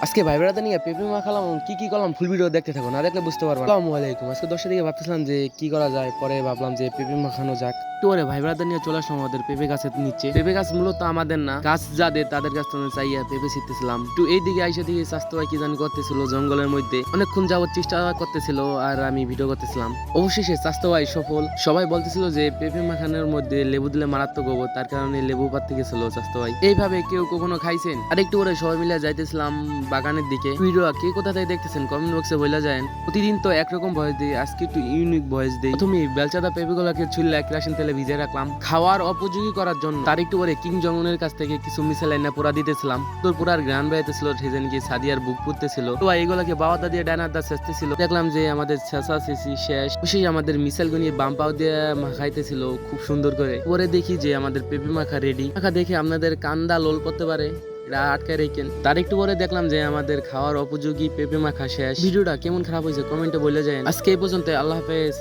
আজকে ভাই বেড়াতে নিয়ে পেঁপে মাখালাম, কি কি করলাম ফুল ভিডিও দেখতে থাকো, না দেখলে বুঝতে পারবো না। আসসালামু আলাইকুম। আজকে 10টার দিকে ভাবতেছিলাম যে কি করা যায়, পরে ভাবলাম যে পেঁপে মাখানো যাক। তো ওরে ভাই বেড়াতে নিয়ে চলে আসলাম আমাদের পেঁপে গাছের নিচে। পেঁপে গাছ মূলত আমাদের না, গাছ যাদের তাদের গাছ থেকে চাইয়া পেঁপে ছিটতেছিলাম। তো এই দিকে আইসা দিকে স্বাস্থ্য ভাই কি জানি করতেছিল জঙ্গলের মধ্যে, অনেকক্ষণ যাবত চেষ্টা করতেছিল আর আমি ভিডিও করতেছিলাম। অবশেষে স্বাস্থ্য ভাই সফল। সবাই বলতেছিল যে পেঁপে মাখানোর মধ্যে লেবু দিলে মারাত্মক হবো, তার কারণে লেবু পাততে গেছিল স্বাস্থ্য ভাই। এইভাবে কেউ কখনো খাইছেন? আর একটু করে সবাই মিলে যাইতেছিলাম বাগানের দিকে। ভিডিও কে কোথা থেকে দেখতেছেন কমেন্ট বক্সে বলে যায়। প্রতিদিন তো একরকম ভয়েস দিই, আজকে একটু ইউনিক ভয়েস দিই। প্রথমে বেলচাদা পেঁপেগুলোকে ছুললে কেরাসিন তেলে ভিজে রাখলাম খাওয়ার উপযোগী করার জন্য। তার একটু পরে কিং জংনের কাছ থেকে কিছু মিসাইল এনে পোড়া দিতেছিলাম। তোর পুরার গ্রান বেড়াইতেছিল, সেদিন কি সাদিয়ার বুক পুড়তেছিল। তো এইগুলোকে বাবাদা দিয়ে ডানার দা শেষতেছিল। দেখলাম যে আমাদের ছেঁচা শেষি শেষ। খুশি আমাদের মিসাইল গুনিয়ে বাম পাও দিয়ে মাখাইতেছিল খুব সুন্দর করে। পরে দেখি যে আমাদের পেঁপে মাখা রেডি। মাখা দেখে আপনাদের কান্দা লোল করতে পারে, আটকায় রেখেন। তার একটু পরে দেখলাম যে আমাদের খাওয়ার উপযোগী পেঁপে মাখা শেষ। ভিডিওটা কেমন খারাপ হয়েছে কমেন্টে বলে যায়। আজকে এই পর্যন্ত, আল্লাহ হাফেজ।